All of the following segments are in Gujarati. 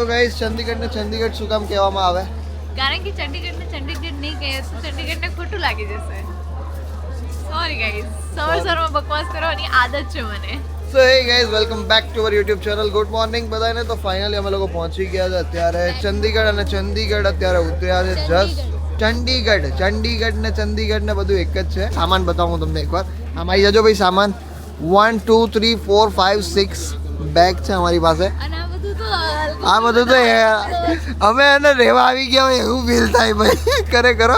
તો ગાઈસ ચંદીગઢને ચંદીગઢ શું કામ કહેવામાં આવે? કારણ કે ચંદીગઢને ચંદીગઢ નહીં કહે તો ચંદીગઢને ખોટું લાગી જશે. સોરી ગાઈસ, સવારમાં બકવાસ કરવાની આદત છે મને. So hey guys, welcome back to our YouTube channel. Good morning બધાને. તો ફાઇનલી અમે લોકો પહોંચી ગયા છે અત્યારે ચંદીગઢ, અને ચંદીગઢ અત્યારે ઉતર્યા છે જસ્ટ. ચંદીગઢ ને ચંદીગઢ ને બધું એક જ છે. સામાન બતાવું તમને એકવાર. આમ આવી જજો ભાઈ. સામાન 1 2 3 4 5 6 બેગ છે અમારી પાસે. અને આ બધું તો અમે એને રહેવા આવી ગયા હોય એવું ફીલ થાય ભાઈ. ખરેખર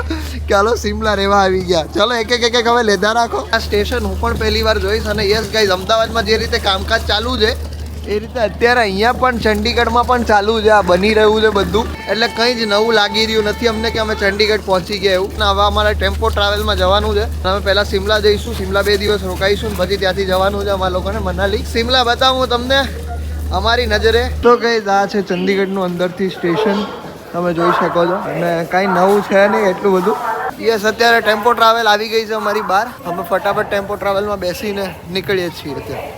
ચાલો સિમલા રહેવા આવી ગયા. ચાલો એક એક હવે લેતા રાખો. આ સ્ટેશન હું પણ પહેલી વાર જોઈશ. અને યસ ગાઈઝ, અમદાવાદમાં જે રીતે કામકાજ ચાલુ છે એ રીતે અત્યારે અહીંયા પણ ચંદીગઢમાં પણ ચાલુ છે. આ બની રહ્યું છે બધું, એટલે કંઈ જ નવું લાગી રહ્યું નથી અમને કે અમે ચંદીગઢ પહોંચી ગયા એવું. હવે અમારે ટેમ્પો ટ્રાવેલમાં જવાનું છે. અમે પહેલાં સિમલા જઈશું, સિમલા 2 દિવસ રોકાઈશું, પછી ત્યાંથી જવાનું છે અમારા લોકોને મનાલી. સિમલા બતાવું તમને અમારી નજરે. તો ગાઈઝ આ છે ચંદીગઢનું અંદરથી સ્ટેશન, તમે જોઈ શકો છો. અને કાંઈ નવું છે નહીં એટલું બધું. યસ, અત્યારે ટેમ્પો ટ્રાવેલ આવી ગઈ છે અમારી બહાર. અમે ફટાફટ ટેમ્પો ટ્રાવેલમાં બેસીને નીકળીએ છીએ અત્યારે.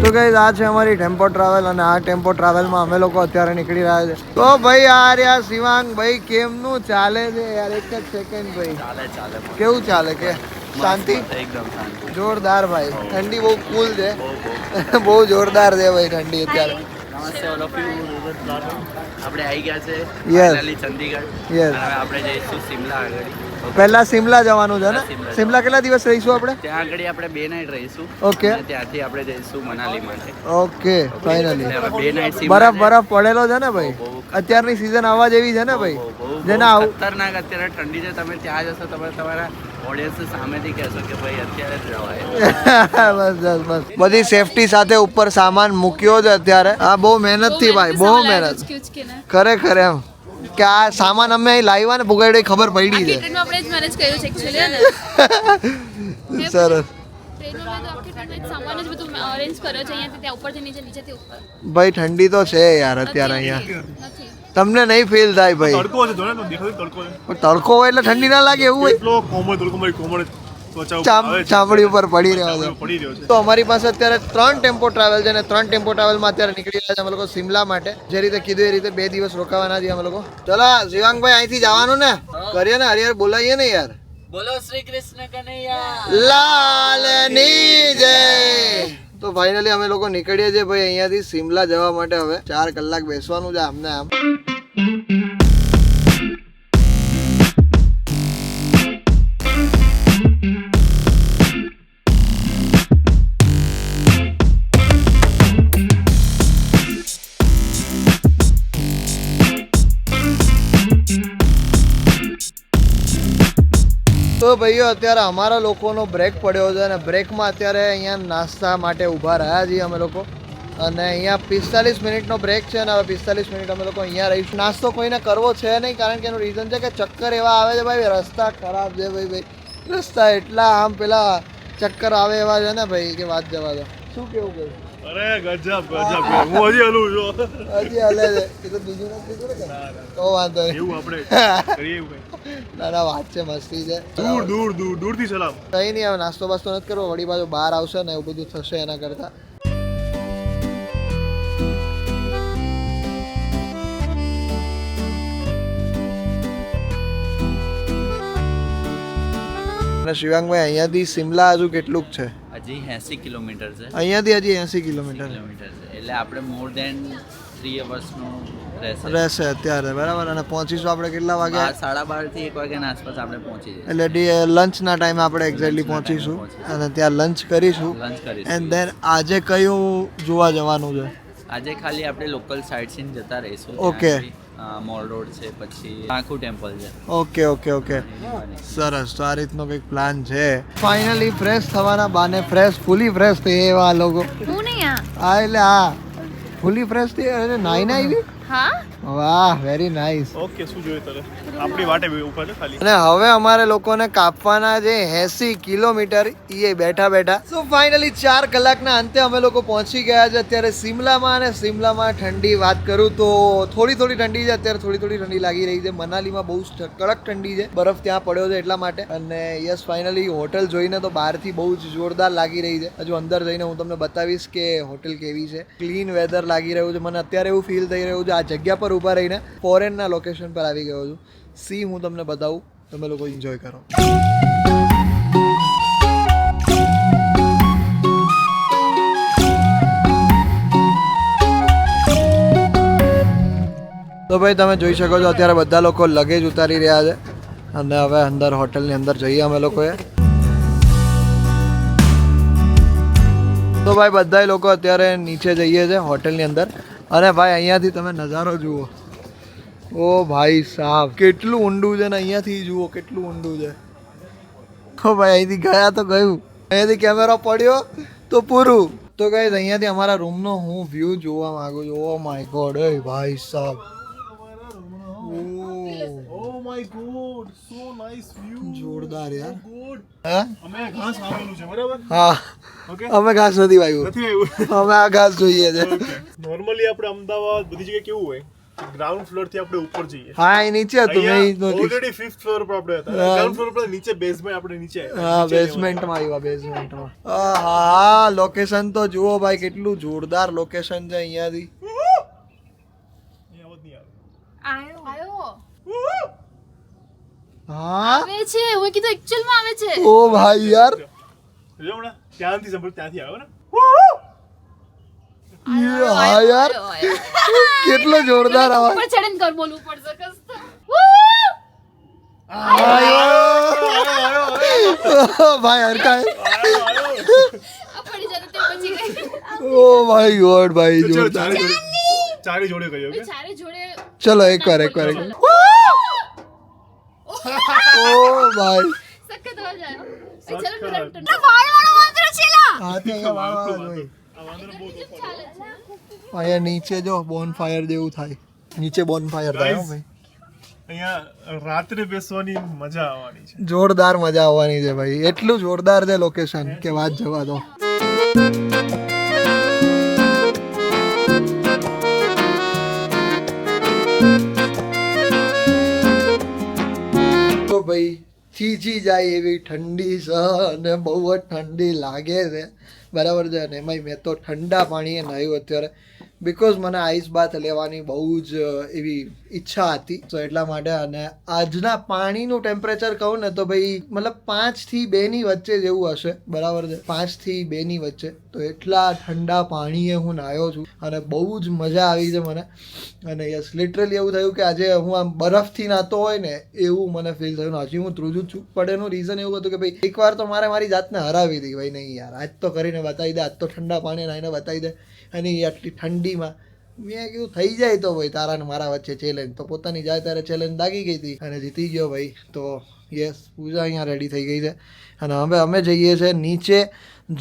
તો ગાઈઝ આ છે અમારી ટેમ્પો ટ્રાવેલ, અને આ ટેમ્પો ટ્રાવેલમાં અમે લોકો અત્યારે નીકળી રહ્યા છે. તો ભાઈ આ રહ્યા શિવાંગ ભાઈ, કેમનું ચાલે છે યાર? એક જ સેકન્ડ ભાઈ. ચાલે કેવું ચાલે? કે શાંતિ? એકદમ શાંતિ, જોરદાર ભાઈ. ઠંડી બહુ કુલ છે, બહુ જોરદાર છે ભાઈ ઠંડી અત્યારે. આપણે આવી ગયા છે ફાઇનલી ચંદીગઢ. યસ, હવે આપણે જઈશું સિમલા આગળ. પહેલા સિમલા જવાનું છે ને? સિમલા કેટલા દિવસ રહીશું આપણે? ત્યાં આગળ આપણે 2 નાઈટ રહીશું. ઓકે. અને ત્યાંથી આપણે જઈશું મનાલી માટે. Okay, finally. હવે 2 નાઈટ બરફ પડેલો છે ને ભાઈ? અત્યારની સીઝન આવવા જેવી છે ને ભાઈ? જેને આવું ખતરનાક અત્યારે ઠંડી છે. તમે ત્યાં જશો તમે તમારા ઓડિયન્સ સામેથી કહેશો કે ભાઈ અત્યારે જ જવાય. બસ બધી સેફટી સાથે ઉપર સામાન મૂક્યો છે અત્યારે. આ બહુ મહેનત થી ભાઈ, બહુ મહેનત ખરેખર. એમ કે આ સામાન અમે અહીં લાવ્યા ને પુગાડી ખબર પડી છે. આપણે જ મેનેજ કર્યું છે એક્ચ્યુઅલી ને. સરસ સામાન જ બધું અરેન્જ કર્યો છે અહીંયાથી ત્યાં ઉપરથી નીચે, નીચેથી ઉપર. ભાઈ ઠંડી તો છે યાર અત્યારે અહીંયા. તમને નહીં ફીલ થાય ભાઈ? તડકો છે, જોને તો દેખાય તડકો છે. તડકો હોય એટલે ઠંડી ના લાગે એવું હોય? એટલો કોમળ તડકો મારી કોમળ ચામડી ઉપર પડી રહ્યો છે. પડી રહ્યો છે. તો અમારી પાસે અત્યારે 3 ટેમ્પો ટ્રાવેલ છે, અને 3 ટેમ્પો ટ્રાવેલમાં અત્યારે નીકળી રહ્યા છે અમે લોકો સિમલા માટે. જે રીતે કીધું એ રીતે 2 દિવસ રોકાવાના છીએ અમે લોકો. ચલો શિવાંગભાઈ, અહીંથી જવાનું ને? કરીએ ને, હરિહર બોલાવીએ ને યાર. બોલો શ્રી કૃષ્ણ કનૈયા લાલની જય. તો ફાઇનલી અમે લોકો નીકળીએ છીએ ભાઈ અહીંયાથી સિમલા જવા માટે. હવે 4 કલાક બેસવાનું છે આમને આમ. તો ભાઈઓ અત્યારે અમારા લોકોનો બ્રેક પડ્યો છે, અને બ્રેકમાં અત્યારે અહીંયા નાસ્તા માટે ઊભા રહ્યા છીએ અમે લોકો. અને અહીંયા 45 મિનિટનો બ્રેક છે, અને હવે 45 મિનિટ અમે લોકો અહીંયા રહીશું. નાસ્તો કોઈને કરવો છે નહીં, કારણ કે એનું રીઝન છે કે ચક્કર એવા આવે છે ભાઈ. રસ્તા ખરાબ છે ભાઈ. રસ્તા એટલા આમ પેલા ચક્કર આવે એવા છે ને ભાઈ કે વાત જવા દો. શું કેવું ભાઈ? અરે ગજબ ગજબ. હું હજી હલું છું. હજી હલે છે. એ તો બીજું નથી કીધું ને? તો વાંધો નહીં. એવું આપણે કરીએ એવું કંઈ. ના વાત છે, મસ્તી છે. દૂરથી સલામ. કંઈ નહીં, હવે નાસ્તો બાસ્તો નથી કરવો. વળી બાજુ બહાર આવશે ને એવું બધું થશે એના કરતાં. અને શિવાંગભાઈ, અહીંયાથી સિમલા હજુ કેટલુંક છે? હજી 80 કિલોમીટર છે. અહીંયાથી હજી 80 કિલોમીટર છે. એટલે આપણે મોર દેન 3 અવર્સનું રહેશે અત્યારે, બરાબર. અને પહોંચીશું આપણે કેટલા વાગે? 12:30 થી 1 વાગ્યાના આસપાસ આપણે પહોંચી જઈશું. એટલે લંચના ટાઈમે આપણે એક્ઝેક્ટલી પહોંચીશું, અને ત્યાં લંચ કરીશું. એન્ડ દેન આજે કયું જોવા જવાનું છે? આજે ખાલી આપણે લોકલ સાઇટ સીન જતા રહીશું. ઓકે. મોલ રોડ છે, પછી આખું ટેમ્પલ છે. ઓકે. સરસ. તો આ રીતનો કંઈક પ્લાન છે. ફાઇનલી ફ્રેશ થવાના બાને ફૂલી ફ્રેશ થઈ એવા લોકો. હું નહીં હા એટલે હા, ફૂલી ફ્રેશ થઈ. અરે નાઈને આવી? હા, વાહ વેરી નાઇસ. ઓકે શું જોઈએ તારે આપણી વાટે ઉપર છે ખાલી. અને હવે અમારે લોકોને કાપવાના છે 80 કિલોમીટર એ બેઠા બેઠા. સો ફાઇનલી 4 કલાકના અંતે અમે લોકો પહોંચી ગયા છે અત્યારે સિમલામાં. અને સિમલામાં ઠંડી વાત કરું તો થોડી ઠંડી છે અત્યારે, થોડી ઠંડી લાગી રહી છે. મનાલીમાં બહુ કડક ઠંડી છે, બરફ ત્યાં પડ્યો છે એટલા માટે. અને યસ ફાઇનલી હોટલ જોઈને તો બહારથી બહુ જ જોરદાર લાગી રહી છે. હજુ અંદર જઈને હું તમને બતાવીશ કે હોટલ કેવી છે. ક્લીન વેધર લાગી રહ્યું છે મને અત્યારે, એવું ફીલ થઈ રહ્યું છે આ જગ્યા પર ઊભા રહીને ફોરેનના લોકેશન પર આવી ગયો છું. સી હું તમને બતાવું, તમે લોકો એન્જોય કરો. તો ભાઈ તમે જોઈ શકો છો અત્યારે બધા લોકો લગેજ ઉતારી રહ્યા છે. અને હવે અંદર હોટલની અંદર જઈએ અમે લોકોએ. તો ભાઈ બધા લોકો અત્યારે નીચે જઈએ છે હોટલની અંદર. અને ભાઈ અહીંયાથી તમે નજારો જુઓ. ઓ ભાઈ સાહેબ કેટલું ઊંડું છે ને અહીંયાથી જુઓ કેટલું ઊંડું છે. ઓ ભાઈ અહીંથી ગયા તો ગયું, અહીંયાથી કેમેરો પડ્યો તો પૂરું. તો ગાઈસ અહીંયાથી અમારા રૂમનો હું વ્યૂ જોવા માંગુ છું. ઓ માય ગોડ એ ભાઈ સાહેબ, Oh my god, so nice view. જોરદાર યાર. Good. હા અમે ઘાસ આવેલું છે બરાબર. હા ઓકે. અમે ઘાસ નથી વાવ્યું, નથી આવ્યું. અમે આ ઘાસ જોઈએ છે. નોર્મલી આપણે અમદાવાદ બધી જગ્યાએ કેવું હોય, ગ્રાઉન્ડ ફ્લોર થી આપણે ઉપર જઈએ. હા એ નીચે હતું, મેં ઓલરેડી 5th ફ્લોર પર આપણે હતા. ગ્રાઉન્ડ ફ્લોર પર નીચે બેઝમેન્ટ આપણે નીચે આવ્યા. હા બેઝમેન્ટમાં આવ્યા, બેઝમેન્ટમાં. હા લોકેશન તો જુઓ ભાઈ કેટલું જોરદાર લોકેશન છે અહીંયાથી. અહીંયા અવાજ નહીં આવે. આયો હા આવે છે, હું કીધું એક્ચ્યુઅલ માં આવે છે. ઓ ભાઈ યાર જો હમણાં ત્યાંથી સંભળ ત્યાંથી આવ્યો ને. હા યાર કેટલો જોરદાર અવાજ. ઉપર ચડીને કર બોલવું પડશે કસ તો. ભાઈ હરકાય. આ પડી જતો તે પછી ગઈ. ઓ માય ગોડ ભાઈ ચલો જોરદાર. ચારે જોડે કર્યો કે ચારે જોડે ચલો એકવાર એકવાર. ઓ ભાઈ સખત અવાજ આવ્યો. ચલો ટન વાળો વાંદરો છેલા. હા તો અહીંયા વાળવા જોઈ. અહીંયા નીચે જો બોન ફાયર જેવું થાય, નીચે બોન ફાયર થાય હો ભાઈ. અહીંયા રાત્રે બેસવાની મજા આવવાની છે. જોરદાર મજા આવવાની છે ભાઈ, એટલું જોરદાર છે લોકેશન કે વાત જવા દો. તો ભાઈ થીજી જાય એવી ઠંડી છે અને બહુ જ ઠંડી લાગે છે બરાબર છે. અને એમાંય મેં તો ઠંડા પાણીએ નાહ્યું અત્યારે, બિકોઝ મને આઈસ બાથ લેવાની બહુ જ એવી ઈચ્છા હતી. તો એટલા માટે. અને આજના પાણીનું ટેમ્પરેચર કહું ને તો ભાઈ મતલબ 5 થી 2 ની વચ્ચે જેવું હશે બરાબર છે, 5 થી 2 ની વચ્ચે. તો એટલા ઠંડા પાણીએ હું નાહ્યો છું અને બહુ જ મજા આવી છે મને. અને યસ લિટરલી એવું થયું કે આજે હું આમ બરફથી નાહતો હોય ને એવું મને ફીલ થયું. હજી હું ત્રીજું છું, પણ એનું રીઝન એવું હતું કે ભાઈ એકવાર તો મારે મારી જાતને હરાવી હતી. ભાઈ નહીં યાર આજ તો કરીને બતાવી દે, આજ તો ઠંડા પાણી નાહીને બતાવી દે. અને આટલી ઠંડીમાં મેં કીધું થઈ જાય તો ભાઈ તારા ને મારા વચ્ચે ચેલેન્જ. તો પોતાની જાય ત્યારે ચેલેન્જ લાગી ગઈ હતી અને જીતી ગયો ભાઈ. તો યસ પૂજા અહીંયા રેડી થઈ ગઈ છે અને હવે અમે જઈએ છીએ નીચે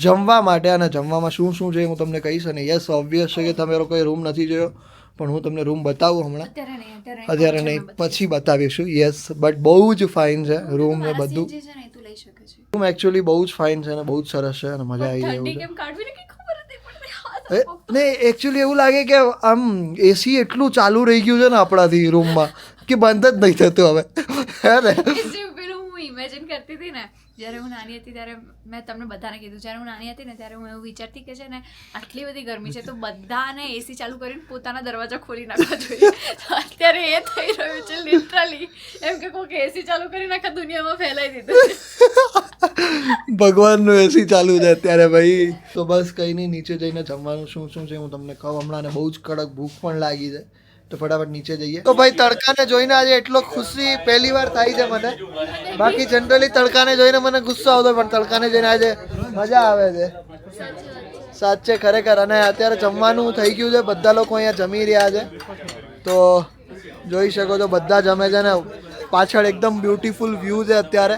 જમવા માટે. અને જમવામાં શું શું છે હું તમને કહીશ. અને યસ ઓબ્વિયસ છે કે તમે લોકોએ રૂમ નથી જોયો, પણ હું તમને રૂમ બતાવું હમણાં. અત્યારે નહીં પછી બતાવીશું. યસ બટ બહુ જ ફાઇન છે રૂમ ને બધું. રૂમ એકચ્યુઅલી બહુ જ ફાઇન છે અને બહુ જ સરસ છે અને મજા આવી જાય એવું છે. ને એકચ્યુઅલી એવું લાગે કે આમ એસી એટલું ચાલુ રહી ગયું છે ને આપણાથી રૂમમાં કે બંધ જ નહીં થતું હવે. હે ને પેલું હું ઇમેજિન કરતી હતી ને જ્યારે હું નાની હતી ત્યારે મેં તમને બધાને કીધું જ્યારે હું નાની હતી ને ત્યારે હું એવું વિચારતી કે છે ને આટલી બધી ગરમી છે તો બધાને એસી ચાલુ કરીને પોતાના દરવાજા ખોલી નાખવા જોઈએ. તો અત્યારે એ થઈ રહ્યું છે લિટરલી, એમ કે કોઈ એસી ચાલુ કરીને આખા દુનિયામાં ફેલાઈ દીધું. ભગવાનનું એસી ચાલુ છે અત્યારે ભાઈ. તો બસ કંઈ નહીં, નીચે જઈને જમવાનું શું શું છે હું તમને કહું હમણાં. ને બહુ જ કડક ભૂખ પણ લાગી છે તો ફટાફટ નીચે જઈએ. તો ભાઈ તડકાને જોઈને આજે એટલો ખુશી પહેલી વાર થાય છે મને. બાકી જનરલી તડકાને જોઈને મને ગુસ્સો આવતો, પણ તડકાને જોઈને આજે મજા આવે છે સાચે ખરેખર. અને અત્યારે જમવાનું થઈ ગયું છે, બધા લોકો અહીંયા જમી રહ્યા છે. તો જોઈ શકો છો બધા જમે છે ને પાછળ એકદમ બ્યુટીફુલ વ્યૂ છે અત્યારે.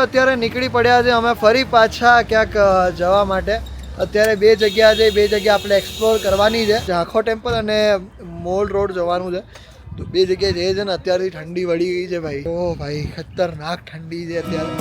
અત્યારે નીકળી પડ્યા છે અમે ફરી પાછા ક્યાંક જવા માટે. અત્યારે 2 જગ્યા છે, 2 જગ્યા આપણે એક્સપ્લોર કરવાની છે. ઝાંખો ટેમ્પલ અને મોલ રોડ જવાનું છે. તો 2 જગ્યાએ જઈએ છે ને અત્યારથી ઠંડી વળી ગઈ છે ભાઈ. ઓ ભાઈ ખતરનાક ઠંડી છે અત્યારે.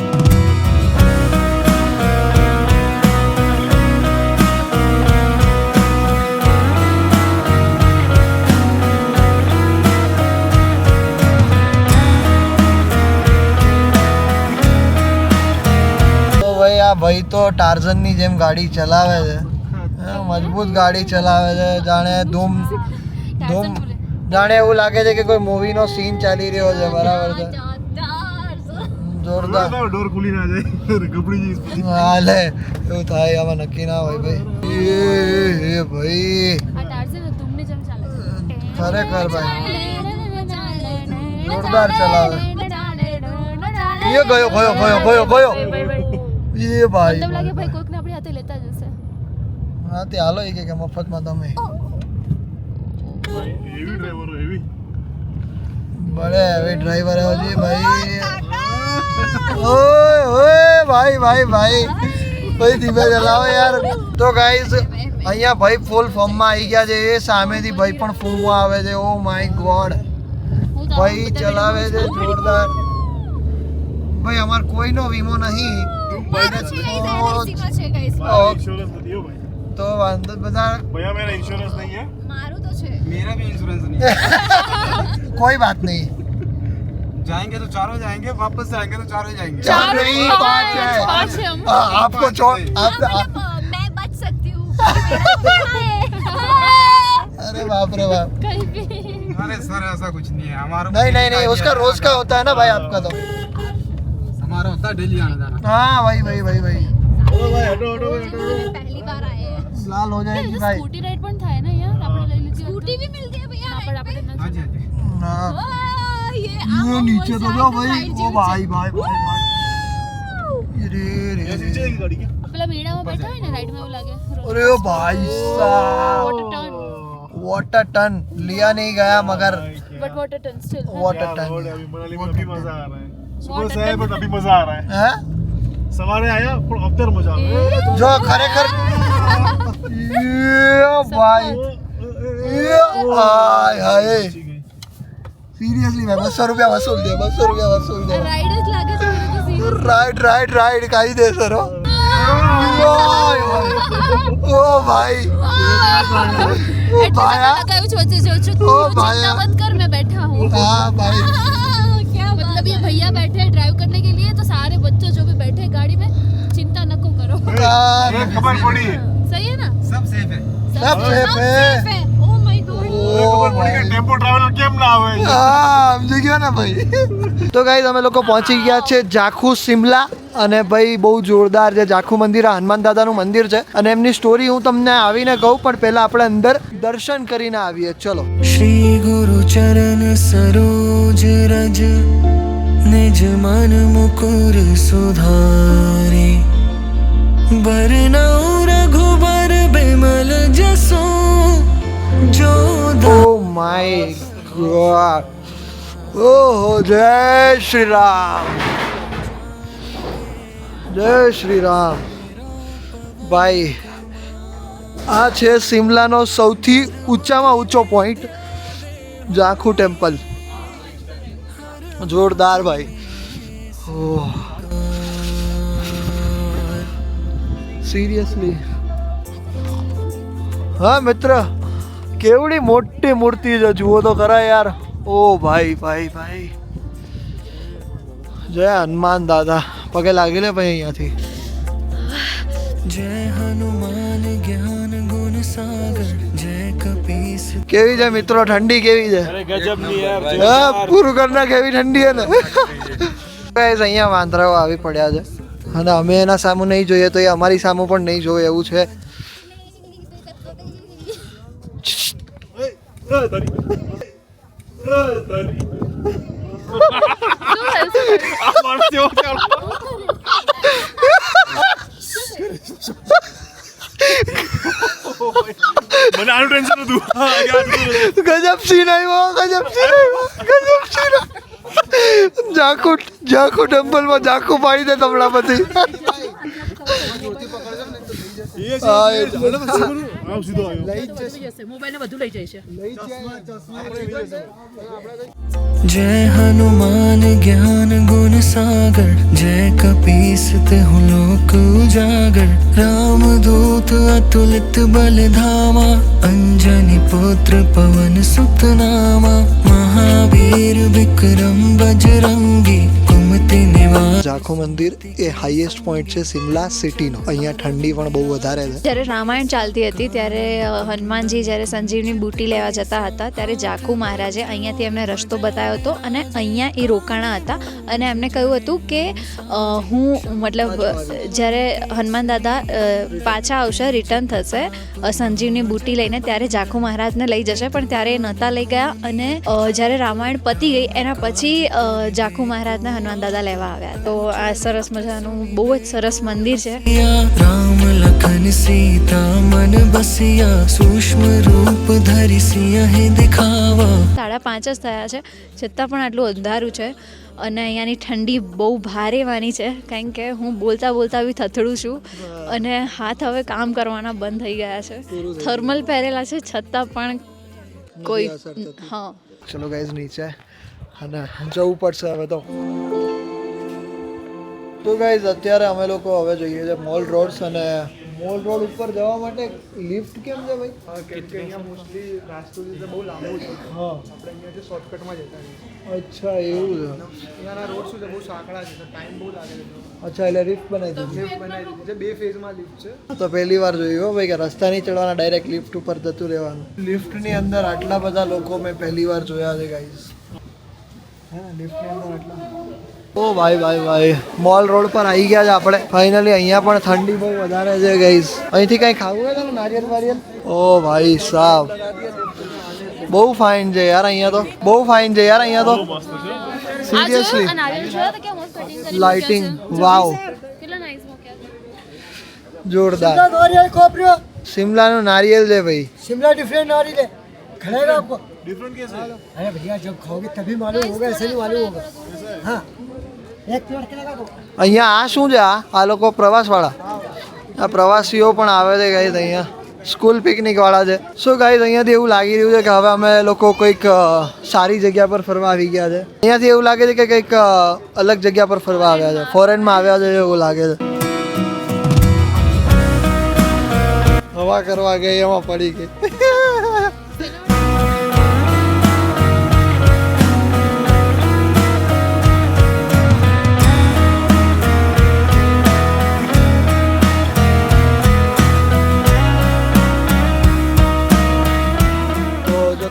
આ ભાઈ તો ટાર્ઝનની જેમ ગાડી ચલાવે છે. મજબૂત ગાડી ચલાવે છે, જાણે ધૂમ જાણે એવું લાગે છે કે કોઈ મૂવીનો સીન ચાલી રહ્યો છે. બરાબર છે, જોરદાર. ડોર ખુલી ના જાય ગબડી જઈ. હા લે, એવું થાય આમાં નક્કી ના હોય ભાઈ. એ ભાઈ ખરેખર ભાઈ જોરદાર ચલાવે. એ ગયો ગયો ગયો ગયો ગયો એ ભાઈ. મતલબ લાગે ભાઈ કોઈકને આપણી હાથે લેતા જશે. હા તે હાલો કે મફતમાં તમે એવી ડ્રાઈવર એવી બડે હવે ડ્રાઈવર હો જી ભાઈ. ઓય ઓય ભાઈ ભાઈ ભાઈ ભાઈ ધીમે ચલાવો યાર. તો ગાઈઝ અહીંયા ભાઈ ફૂલ ફોર્મમાં આવી ગયા છે. એ સામેથી ભાઈ પણ ફૂંકવા આવે છે. ઓ માય ગોડ ભાઈ ચલાવે છે જોરદાર. ભાઈ અમાર કોઈનો વીમો નહીં. इंश्योरेंस नहीं है भाई. तो वांदो बता भैया मेरा इंश्योरेंस नहीं है. મારું તો છે. मेरा भी इंश्योरेंस नहीं है. कोई बात नहीं. जाएंगे तो चारों जाएंगे, वापस से आएंगे तो चारों ही जाएंगे. चार नहीं पाँच है. आपको छोड़ आप मैं बच सकती हूँ. अरे बाप रे बाप. कहीं भी. अरे सर ऐसा कुछ नहीं है हमारा. नहीं नहीं नहीं उसका रोज का होता है ना भाई. आपका तो हमारा होता है डेली आना जाना. हाँ भाई भाई भाई भाई हटो भाई हटो हटो हटो. पहली बार आए हैं. लाल हो जाएगी भाई. स्कूटी राइड પણ થાય ને યાર. આપણે લઈ લીધી સ્કૂટી भी मिलती है भैया. पर આપણે हाँ जी हाँ जी. हाँ ये ये नीचे तो जाओ भाई. ओ भाई भाई भाई भाई. रे रे ऐसे चलेगी गाड़ी क्या? પેલા મેળામાં બેઠા હોય ને રાઈડમાં એવું લાગે. अरे ओ भाई साहब વોટર ટર્ન. वाटर टन लिया नहीं गया मगर but water turn still. Water क्या टन रोड है, अभी मनाली में अभी मजा आ रहा है. सुबह से आए बट अभी मजा आ रहा है. है सवारे आया पर અત્યારે મજા આવે. जो खरेखर ये भाई ये हाय हाय सीरियसली भाई 200 रुपया वसूल दे. 200 रुपया वसूल दे. રાઈડ જ લાગે છે મને તો સીરિયસ. राइड राइड राइड काई दे सर. ओ भाई ओ भाया लगाયું છે વચ્ચે જો છું. ओ भाया चिंता मत कर मैं बैठा हूँ. हाँ भाई क्या मतलब ये भैया बैठे हैं ड्राइव करने के लिए तो सारे बच्चों जो भी बैठे हैं गाड़ी में चिंता नको करो. ખબર પડી. सही है ना. सब सेफ है. सब सेफ है. Oh my God. ખબર પડી કે ટેમ્પો ટ્રાવેલર કેમ ના આવે. હા સમજી ગયો ને ભાઈ. તો ગાઈઝ અમે લોકો પહોંચી ગયા છે ઝાખુ શિમલા. અને ભાઈ બહુ જોરદાર છે ઝાખુ મંદિર. આ હનુમાન દાદાનું મંદિર છે અને એમની સ્ટોરી હું તમને આવીને કહું પણ પહેલા આપણે અંદર દર્શન કરીને આવીએ. ચલો. श्री गुरु चरण सरोज रज निज मन मुकुर सुधारे बरनौ रघुबर बिमल जसो जो ओ माय गॉड. ओहो जय श्री राम. જય શ્રી રામ. ભાઈ આ છે શિમલાનો સૌથી ઊંચામાં ઊંચો પોઈન્ટ ઝાંખુ ટેમ્પલ. જોરદાર ભાઈ. ઓહ સિરિયસલી. હા મિત્ર કેવડી મોટી મૂર્તિ છે જુઓ તો ખરા યાર. ઓ ભાઈ ભાઈ ભાઈ. જય હનુમાન દાદા. પગે લાગી લે ભાઈ અહીંયાથી. जय हनुमान ज्ञान गुण सागर जय कपीस કેવી છે મિત્રો ઠંડી કેવી છે? અરે ગજબ ની યાર. હા પૂરું કરી નાખ એવી ઠંડી છે ને. ગાઈસ અહીંયા વાંદરાઓ આવી પડ્યા છે અને અમે એના સામું નહીં જોઈએ તો એ અમારી સામું પણ નહીં જોવે એવું છે. આ માણસ કેવો ચાલો. મને આનું ટેન્શન હતું. ગજબ સીન આવ્યો. ગજબ સીન આવ્યો. ગજબ સીન. જાખુ ટેમ્પલમાં જાખુ પાડી દે તમલા પછી સીધો जय हनुमान ज्ञान गुण सागर जय कपीस तिहु लोक उजागर राम दूत अतुलित बल धामा अंजनी पुत्र पवन सुत नामा महावीर विक्रम बजरंगी कुमति निवास જાખુ મંદિર એ હાઈએસ્ટ પોઈન્ટ છે સિમલા સિટીનો. અહીંયા ઠંડી પણ બહુ વધારે છે. જ્યારે રામાયણ ચાલતી હતી ત્યારે હનુમાનજી જ્યારે સંજીવની બુટી લેવા જતા હતા ત્યારે જાખુ મહારાજે અહીંયાથી એમને રસ્તો બતાવ્યો હતો અને અહીંયા એ રોકાણા હતા અને એમને કહ્યું હતું કે હું મતલબ જ્યારે હનુમાન દાદા પાછા આવશે રિટર્ન થશે સંજીવની બુટી લઈને ત્યારે જાખુ મહારાજને લઈ જશે પણ ત્યારે એ નહોતા લઈ ગયા અને જ્યારે રામાયણ પતી ગઈ એના પછી જાખુ મહારાજને હનુમાન દાદા લેવા આવ્યા. તો આ સરસ મજાનું બહુ જ સરસ મંદિર છે. राम लखन सीता मन बसिया सूक्ष्म रूप धरि सिंह दिखावा 5:30 જ થયા છે છતાં પણ આટલું અંધારું છે અને અહીંયાની ઠંડી બહુ ભારે વાની છે કારણ કે હું બોલતા બી થથડું છું અને હાથ હવે કામ કરવાના બંધ થઈ ગયા છે. થર્મલ પહેરેલા છે છતાં પણ કોઈ હા. ચલો ગાઈઝ નીચે અને જવું પડશે હવે તો ગાઈઝ અત્યારે અમે લોકો હવે જઈએ છીએ મોલ રોડ્સ અને મોલ રોડ ઉપર જવા માટે લિફ્ટ કેમ છે ભાઈ? કેમ કે અહીંયા મોસ્ટલી રાસ્તો જે છે બહુ લાંબો છે. હા આપણે અહીંયાથી શોર્ટકટમાં જતા રહીએ. અચ્છા એવું છે. અહીંયાના રોડ શું છે બહુ સાંકડા છે તો ટાઈમ બહુ લાગે છે. અચ્છા એટલે લિફ્ટ બનાવી દીધી. લિફ્ટ બનાવી દીધી છે 2 ફેઝમાં લિફ્ટ છે. તો પહેલી વાર જોયું હો ભાઈ કે રસ્તા નહીં ચડવાના ડાયરેક્ટ લિફ્ટ ઉપર જતું રહેવાનું. લિફ્ટની અંદર આટલા બધા લોકો મેં પહેલી વાર જોયા છે ગાઈઝ. હે લિફ્ટની અંદર આટલા. ઓ ભાઈ મોલ રોડ પર આવી ગયા છે આપણે ફાઇનલી. અહીંયા પણ ઠંડી બહુ વધારે છે ગાઈઝ. અહીંથી કંઈ ખાવું હોય ને નારિયેલ વારિયેલ? ઓ ભાઈ સાહેબ બહુ ફાઇન છે યાર અહીંયા તો. બહુ ફાઇન છે યાર અહીંયા તો સિરિયસલી. લાઇટિંગ વાવ જોરદાર. शिमलाનું નારિયેલ છે ભાઈ. शिमला डिफरेंट नारियल है खड़ेगा आपको डिफरेंट कैसे है? अरे भैया जब खाओगे तभी मालूम होगा ऐसे नहीं मालूम होगा हाँ एक प्लेट कितने का અહીંયા આ શું છે? આ લોકો પ્રવાસવાળા, આ પ્રવાસીઓ પણ આવે છે ગાઈઝ અહીંયા. સ્કૂલ પિકનિક વાળા છે. શું ગાઈઝ અહીંયાથી એવું લાગી રહ્યું છે કે હવે અમે લોકો કોઈક સારી જગ્યા પર ફરવા આવી ગયા છે. અહીંયાથી એવું લાગે છે કે કંઈક અલગ જગ્યા પર ફરવા આવ્યા છે, ફોરેનમાં આવ્યા છે એવું લાગે છે. હવા કરવા ગઈ એમાં પડી ગઈ.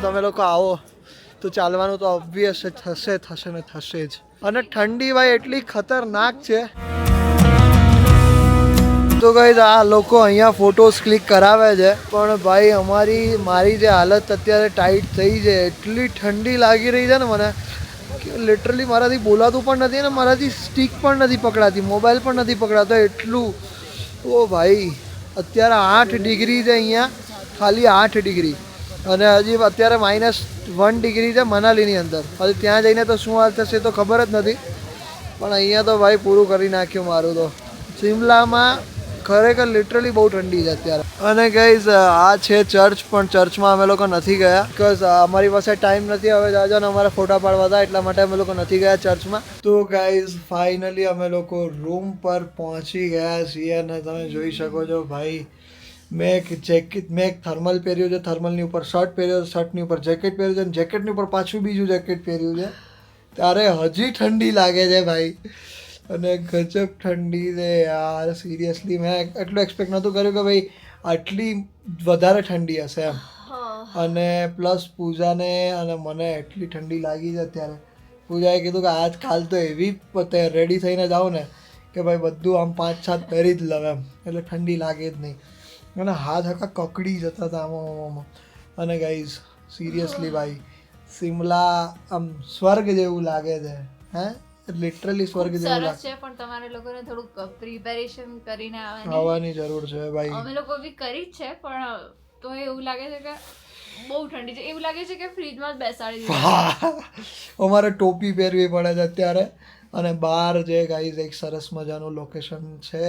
તમે લોકો આવો તો ચાલવાનું તો ઓબ્વિયસ થશે ને થશે જ. અને ઠંડી ભાઈ એટલી ખતરનાક છે. તો ગાઈઝ આ લોકો અહીંયા ફોટોસ ક્લિક કરાવે છે પણ ભાઈ મારી જે હાલત અત્યારે ટાઈટ થઈ છે. એટલી ઠંડી લાગી રહી છે ને મને કે લિટરલી મારાથી બોલાતું પણ નથી ને મારાથી સ્ટીક પણ નથી પકડાતી, મોબાઈલ પણ નથી પકડાતો એટલું. ઓ ભાઈ અત્યારે 8 ડિગ્રી છે અહીંયા, ખાલી 8 ડિગ્રી. અને હજી અત્યારે -1 ડિગ્રી છે મનાલીની અંદર. હજી ત્યાં જઈને તો શું હાલ થશે તો ખબર જ નથી પણ અહીંયા તો ભાઈ પૂરું કરી નાખ્યું મારું તો. શિમલામાં ખરેખર લિટરલી બહુ ઠંડી છે અત્યારે. અને ગાઈઝ આ છે ચર્ચ, પણ ચર્ચમાં અમે લોકો નથી ગયા બિકોઝ અમારી પાસે ટાઈમ નથી હવે જાજો ને અમારે ફોટા પાડવા હતા એટલા માટે અમે લોકો નથી ગયા ચર્ચમાં. તો ગાઈઝ ફાઇનલી અમે લોકો રૂમ પર પહોંચી ગયા છીએ અને તમે જોઈ શકો છો ભાઈ મેં એક થર્મલ પહેર્યું છે, થર્મલની ઉપર શર્ટ પહેર્યો છે, શર્ટની ઉપર જેકેટ પહેર્યું છે અને જેકેટની ઉપર પાછું બીજું જેકેટ પહેર્યું છે. ત્યારે હજી ઠંડી લાગે છે ભાઈ અને ગજબ ઠંડી છે યાર. સિરિયસલી મેં એટલું એક્સપેક્ટ નહોતું કર્યું કે ભાઈ આટલી વધારે ઠંડી હશે એમ. અને પ્લસ પૂજાને અને મને એટલી ઠંડી લાગી છે અત્યારે. પૂજાએ કીધું કે આજકાલ તો એવી પોતે રેડી થઈને જાઓ ને કે ભાઈ બધું આમ 5-7 પહેરી જ લઉં એમ એટલે ઠંડી લાગે જ નહીં. અને હાથ આખા કકડી જતા હતા આમાં. અને ગાઈઝ સિરિયસલી ભાઈ શિમલા આમ સ્વર્ગ જેવું લાગે છે. હે લિટરલી સ્વર્ગ જેવું લાગે છે પણ તમારે લોકોને થોડુંક પ્રિપેરેશન કરીને આવવાની જરૂર છે ભાઈ. અમે લોકો બી કરી જ છે પણ તો એવું લાગે છે કે બહુ ઠંડી છે, એવું લાગે છે કે ફ્રીજમાં જ બેસાડી દીધી. હા અમારે ટોપી પહેરવી પડે છે અત્યારે. અને બહાર જે ગાઈઝ એક સરસ મજાનું લોકેશન છે,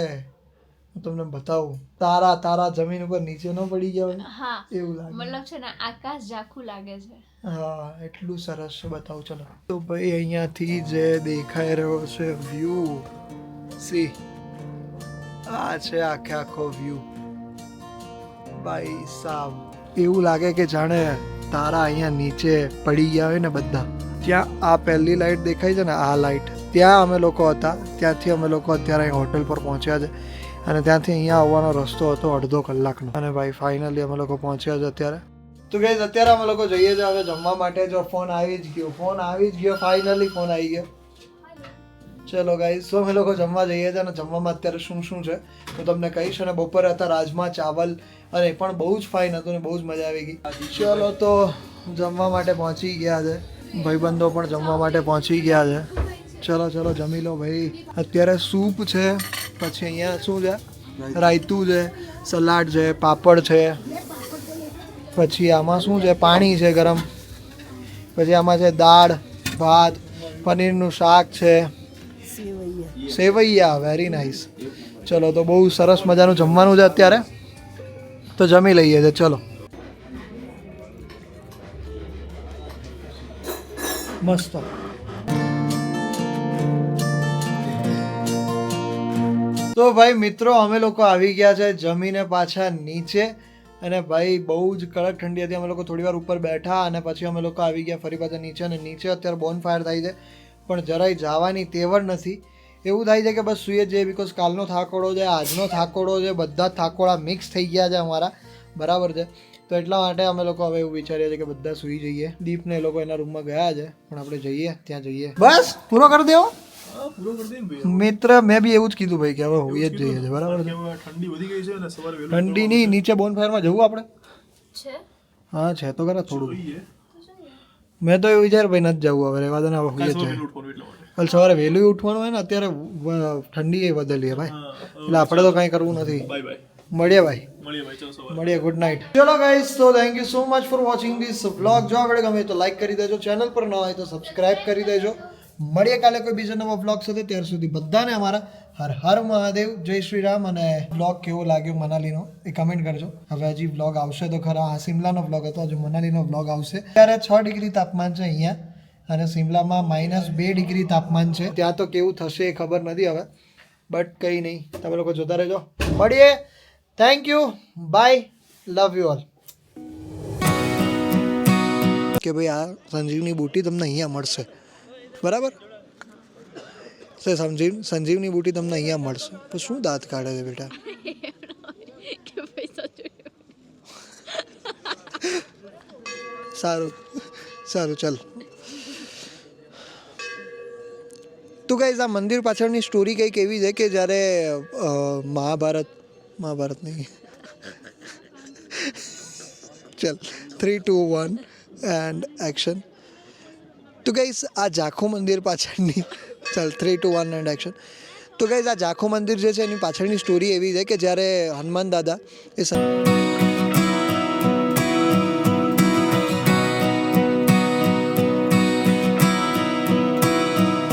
હું તમને બતાવું. તારા જમીન ઉપર નીચે ન પડી ગયા હોય હા એવું લાગે. મતલબ છે ને આકાશ ઝાખું લાગે છે. હા એટલું સરસ છે, બતાવું ચલો. તો ભાઈ અહીંયાથી જે દેખાઈ રહ્યો છે વ્યૂ, સી આ છે આખો વ્યૂ ભાઈ સાહેબ. એવું લાગે કે જાણે તારા અહીંયા નીચે પડી ગયા હોય ને બધા. ત્યાં આ પહેલી લાઈટ દેખાય છે ને, આ લાઈટ, ત્યાં અમે લોકો હતા. ત્યાંથી અમે લોકો અત્યારે અહીં હોટલ પર પહોંચ્યા છે અને ત્યાંથી અહીંયા આવવાનો રસ્તો હતો અડધો કલાકનો. અને ભાઈ ફાઇનલી અમે લોકો પહોંચ્યા છે અત્યારે. તો ગાઈઝ અત્યારે અમે લોકો જઈએ છીએ હવે જમવા માટે. જો ફોન આવી જ ગયો ફાઇનલી ફોન આવી ગયો. ચલો ગાઈઝ, તો અમે લોકો જમવા જઈએ છીએ અને જમવામાં અત્યારે શું શું છે હું તમને કહીશ. અને બપોરે હતા રાજમા ચાવલ અને એ પણ બહુ જ ફાઇન હતું ને બહુ જ મજા આવી ગઈ. ચલો તો જમવા માટે પહોંચી ગયા છે, ભાઈબંધો પણ જમવા માટે પહોંચી ગયા છે. ચલો જમી લો ભાઈ. અત્યારે સૂપ છે, પછી અહીંયા શું છે, રાયતું છે, સલાડ છે, પાપડ છે, પછી આમાં શું છે, પાણી છે ગરમ, પછી આમાં છે દાળ ભાત, પનીરનું શાક છે, સેવૈયા. Very nice. ચલો તો બહુ સરસ મજાનું જમવાનું છે અત્યારે, તો જમી લઈએ છે. ચલો મસ્ત. તો ભાઈ મિત્રો અમે લોકો આવી ગયા છે જમીને પાછા નીચે. અને ભાઈ બહુ જ કડક ઠંડી હતી. અમે લોકો થોડી વાર ઉપર બેઠા અને પછી અમે લોકો આવી ગયા ફરી પાછા નીચે. અને નીચે અત્યારે બોનફાયર થાય છે પણ જરાય જવાની તેવડ નથી. એવું થાય છે કે બસ સૂઈએ જઈએ, બિકોઝ કાલનો થાકોડો છે, આજનો થાકોડો છે, બધા જ થાકોડા મિક્સ થઈ ગયા છે અમારા, બરાબર છે. તો એટલા માટે અમે લોકો હવે એવું વિચારીએ છીએ કે બધા સૂઈ જઈએ. દીપને એ લોકો એના રૂમમાં ગયા છે પણ આપણે જઈએ ત્યાં જઈએ. બસ પૂરો કરી દેવો પૂરો કરી દઈએ ને ભાઈ. મિત્ર. મેં બી એવું જ કીધું ભાઈ કે હવે હોઈએ જ જઈએ છે, બરાબર છે. હવે ઠંડી વધી ગઈ છે અને સવારે વહેલું ઠંડી ની નીચે બોનફાયરમાં જવું આપણે? છે હા છે તો ખરા થોડું. જોઈએ. મેં તો એવું વિચાર ભાઈ નથી જવું, હવે રહેવા દો ને, હવે હોઈએ જ સવારે જઈએ. વહેલું ઉઠવાનું એટલા માટે. કાલ સવારે વહેલું ઉઠવાનું હોય ને, અત્યારે ઠંડી એ વધેલી છે ભાઈ, એટલે આપણે તો કંઈ કરવું નથી. Bye bye. મળીએ ભાઈ, મળીએ ભાઈ, ચલો સવારે. મળીએ. Good night. ચલો ગાઈઝ, તો thank you so much for watching this vlog. જો આગળ ગમે તો લાઈક કરી દેજો, ચેનલ પર ન હોય તો સબસ્ક્રાઇબ કરી દેજો. મળીએ કાલે કોઈ બીજા નવા વ્લોગ સાથે. ત્યાર સુધી બધાને અમારા હર હર મહાદેવ, જય શ્રી રામ. અને વ્લોગ કેવો લાગ્યો મનાલીનો એ કમેન્ટ કરજો. હવે હજી વ્લોગ આવશે તો ખરા. આ શિમલાનો વ્લોગ હતો, હજુ મનાલીનો વ્લોગ આવશે. ત્યારે 6 ડિગ્રી તાપમાન છે અહીંયા અને શિમલામાં -2 ડિગ્રી તાપમાન છે. ત્યાં તો કેવું થશે એ ખબર નથી હવે, બટ કંઈ નહીં, તમે લોકો જોતા રહેજો. મળીએ. Thank you, bye, love you all. કે ભાઈ આ સંજીવની બુટી તમને અહીંયા મળશે, બરાબર છે. સંજીવની બુટી તમને અહીંયા મળશે. તો શું દાંત કાઢે છે બેટા? સારું ચાલ. તો ગાઈઝ આ મંદિર પાછળની સ્ટોરી કંઈક એવી છે કે જ્યારે મહાભારત નહીં, ચલ 3, 2, 1 એન્ડ એક્શન. તો ગાઈઝ આ ઝાખો મંદિર પાછળની, ચાલ 3, 2, 1 એન્ડ એક્શન. તો ગાઈઝ આ ઝાખો મંદિર જે છે એની પાછળની સ્ટોરી એવી છે કે જ્યારે હનુમાન દાદા એ